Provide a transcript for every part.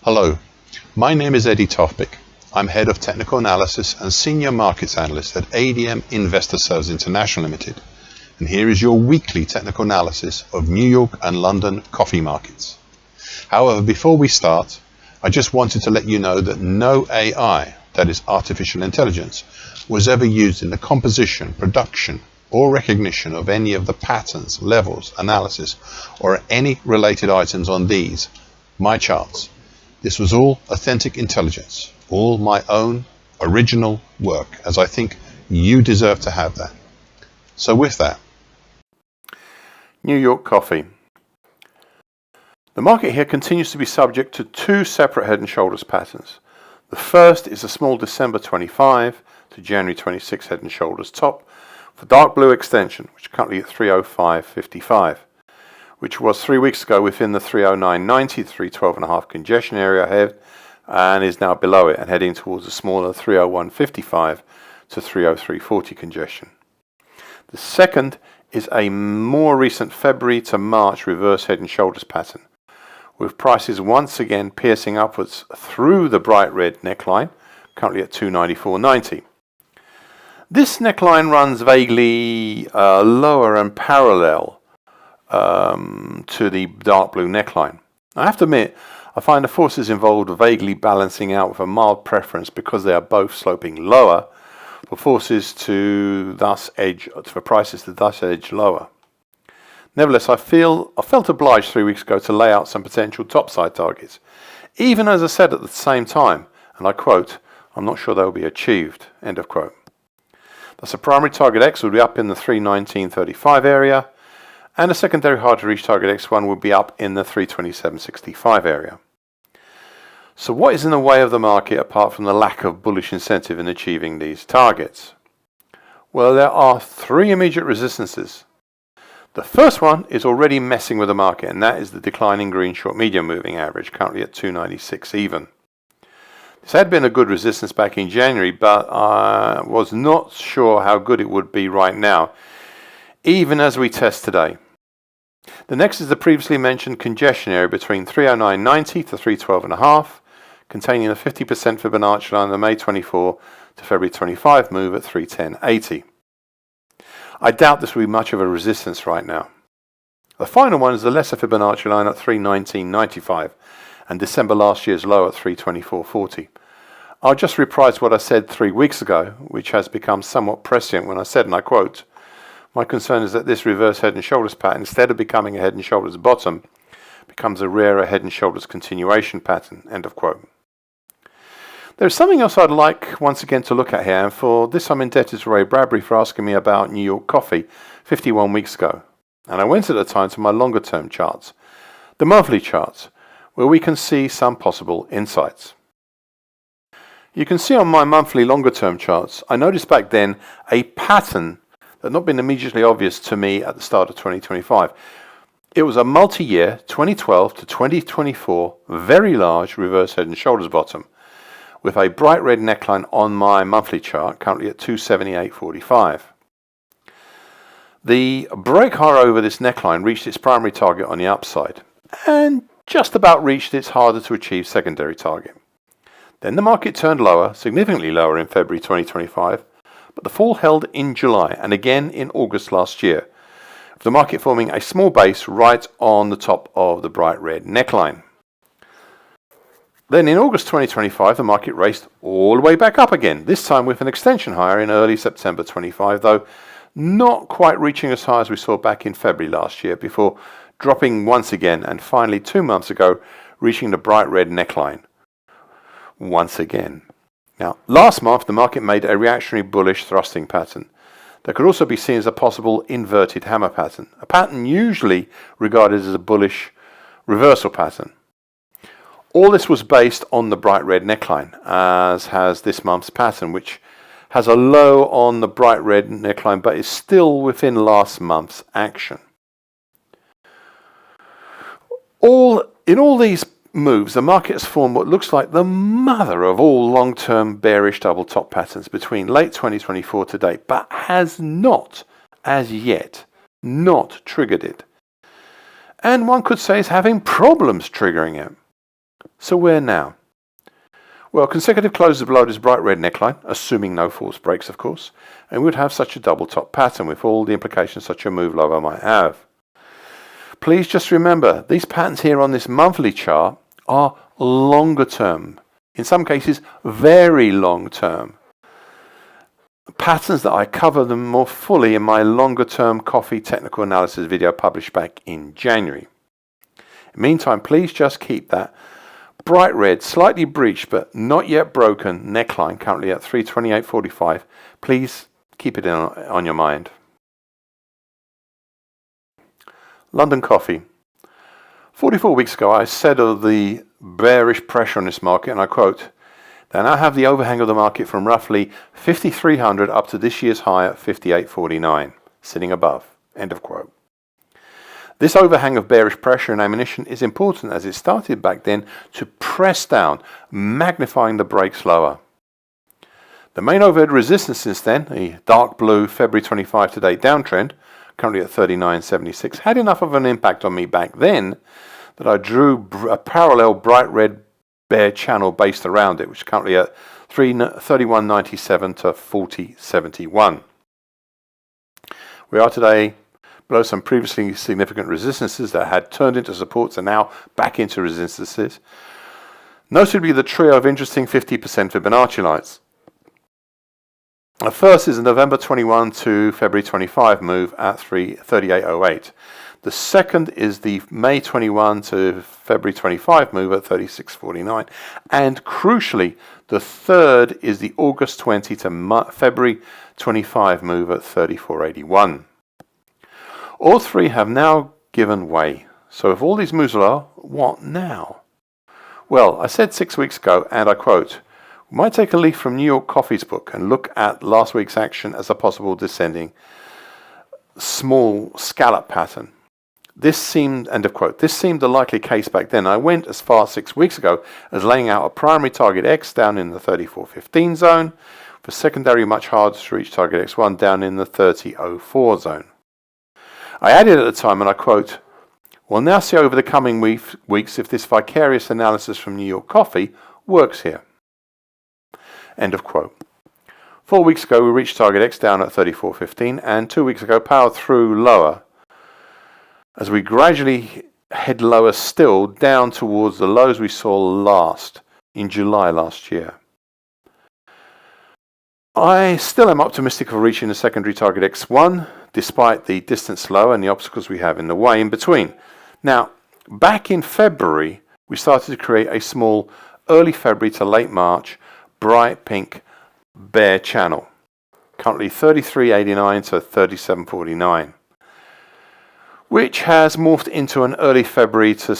Hello, my name is Eddie Tofpik. I'm Head of Technical Analysis and Senior Markets Analyst at ADM Investor Services International Limited. And here is your weekly technical analysis of New York and London coffee markets. However, before we start, I just wanted to let you know that no AI, that is artificial intelligence, was ever used in the composition, production, or recognition of any of the patterns, levels, analysis, or any related items on these, my charts. This was all authentic intelligence, all my own original work, as I think you deserve to have that. So with that, New York coffee. The market here continues to be subject to two separate head and shoulders patterns. The first is a small December 25 to January 26 head and shoulders top for dark blue extension, which is currently at 305.55. which was 3 weeks ago within the 309.90 to 312.5 congestion area ahead and is now below it and heading towards a smaller 301.55 to 303.40 congestion. The second is a more recent February to March reverse head and shoulders pattern, with prices once again piercing upwards through the bright red neckline, currently at 294.90. This neckline runs vaguely lower and parallel to the dark blue neckline. I have to admit, I find the forces involved vaguely balancing out with a mild preference because they are both sloping lower for prices to thus edge lower. Nevertheless, I felt obliged 3 weeks ago to lay out some potential topside targets, even as I said at the same time, and I quote, "I'm not sure they will be achieved," end of quote. Thus, a primary target X would be up in the 319.35 area, and a secondary hard to reach target X1 would be up in the 327.65 area. So what is in the way of the market apart from the lack of bullish incentive in achieving these targets? Well, there are three immediate resistances. The first one is already messing with the market, and that is the declining green short medium moving average, currently at 296 even. This had been a good resistance back in January, but I was not sure how good it would be right now, even as we test today. The next is the previously mentioned congestion area between 309.90 to 312.5, containing the 50% Fibonacci line of the May 24 to February 25 move at 310.80. I doubt this will be much of a resistance right now. The final one is the lesser Fibonacci line at 319.95 and December last year's low at 324.40. I'll just reprise what I said 3 weeks ago, which has become somewhat prescient when I said, and I quote, "My concern is that this reverse head and shoulders pattern, instead of becoming a head and shoulders bottom, becomes a rarer head and shoulders continuation pattern," end of quote. There's something else I'd like once again to look at here, and for this I'm indebted to Ray Bradbury for asking me about New York coffee 51 weeks ago. And I went at the time to my longer term charts, the monthly charts, where we can see some possible insights. You can see on my monthly longer term charts, I noticed back then a pattern that had not been immediately obvious to me at the start of 2025. It was a multi-year 2012 to 2024 very large reverse head and shoulders bottom with a bright red neckline on my monthly chart, currently at 278.45. The break higher over this neckline reached its primary target on the upside and just about reached its harder to achieve secondary target. Then the market turned lower, significantly lower in February 2025, but the fall held in July and again in August last year, with the market forming a small base right on the top of the bright red neckline. Then in August 2025, the market raced all the way back up again, this time with an extension higher in early September 25, though not quite reaching as high as we saw back in February last year, before dropping once again and finally 2 months ago reaching the bright red neckline once again. Now, last month the market made a reactionary bullish thrusting pattern that could also be seen as a possible inverted hammer pattern, a pattern usually regarded as a bullish reversal pattern. All this was based on the bright red neckline, as has this month's pattern, which has a low on the bright red neckline but is still within last month's action. In all these moves, the market has formed what looks like the mother of all long-term bearish double top patterns between late 2024 to date, but has not, as yet, not triggered it. And one could say is having problems triggering it. So where now? Well, consecutive closes below this bright red neckline, assuming no false breaks of course, and we would have such a double top pattern with all the implications such a move lower might have. Please just remember, these patterns here on this monthly chart are longer term, in some cases very long term. Patterns that I cover them more fully in my longer term coffee technical analysis video published back in January. In the meantime, please just keep that bright red, slightly breached but not yet broken neckline currently at 328.45. Please keep it on your mind. London coffee. 44 weeks ago I said of the bearish pressure on this market, and I quote, "They now have the overhang of the market from roughly 5,300 up to this year's high at 58.49, sitting above." End of quote. This overhang of bearish pressure and ammunition is important as it started back then to press down, magnifying the breaks lower. The main overhead resistance since then, the dark blue February 25 to date downtrend, currently at 39.76, had enough of an impact on me back then that I drew a parallel bright red bear channel based around it, which is currently at 31.97 to 40.71. We are today below some previously significant resistances that had turned into supports and now back into resistances. Notably the trio of interesting 50% Fibonacci lines. The first is the November 21 to February 25 move at 38.08. The second is the May 21 to February 25 move at 36.49. And crucially, the third is the August 20 to February 25 move at 34.81. All three have now given way. So if all these moves are, what now? Well, I said 6 weeks ago, and I quote, "We might take a leaf from New York Coffee's book and look at last week's action as a possible descending small scallop pattern. This seemed," end of quote, "this seemed the likely case back then. I went as far 6 weeks ago as laying out a primary target X down in the 34.15 zone, for secondary much harder to reach target X1 down in the 30.04 zone. I added at the time, and I quote, "We'll now see over the coming weeks if this vicarious analysis from New York Coffee works here." End of quote. 4 weeks ago we reached target X down at 34.15, and 2 weeks ago powered through lower as we gradually head lower still down towards the lows we saw last in July last year. I still am optimistic of reaching the secondary target X1 despite the distance lower and the obstacles we have in the way in between. Now, back in February we started to create a small early February to late March bright pink bear channel, currently 33.89 to 37.49, which has morphed into an early February to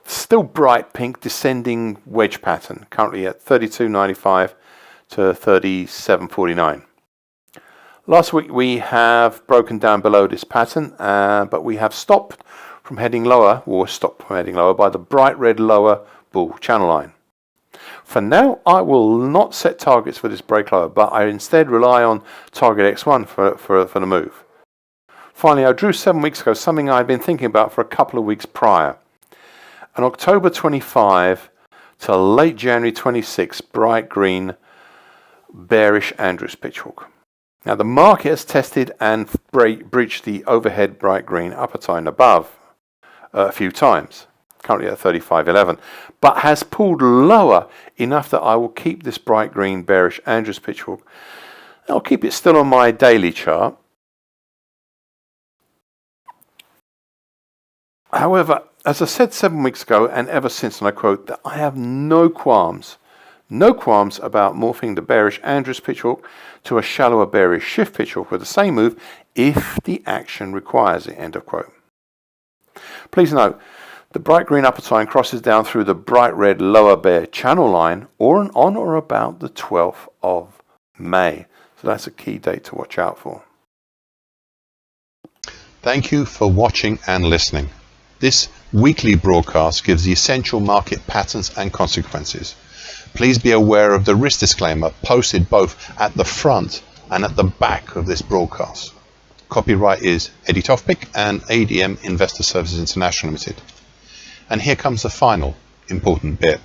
still bright pink descending wedge pattern, currently at 32.95 to 37.49. Last week we have broken down below this pattern, but we have stopped from heading lower by the bright red lower bull channel line. For now, I will not set targets for this break lower, but I instead rely on target X1 for the move. Finally, I drew 7 weeks ago something I had been thinking about for a couple of weeks prior. An October 25 to late January 26 bright green bearish Andrews pitchfork. Now the market has tested and breached the overhead bright green upper tie and above a few times, currently at 35.11, but has pulled lower enough that I will keep this bright green bearish Andrews pitchfork. I'll keep it still on my daily chart. However, as I said 7 weeks ago and ever since, and I quote, that I have no qualms about morphing the bearish Andrews pitchfork to a shallower bearish shift pitchfork with the same move if the action requires it, end of quote. Please note, the bright green upper tie crosses down through the bright red lower bear channel line on or about the 12th of May. So that's a key date to watch out for. Thank you for watching and listening. This weekly broadcast gives the essential market patterns and consequences. Please be aware of the risk disclaimer posted both at the front and at the back of this broadcast. Copyright is Eddie Tofpik and ADM Investor Services International Limited. And here comes the final important bit.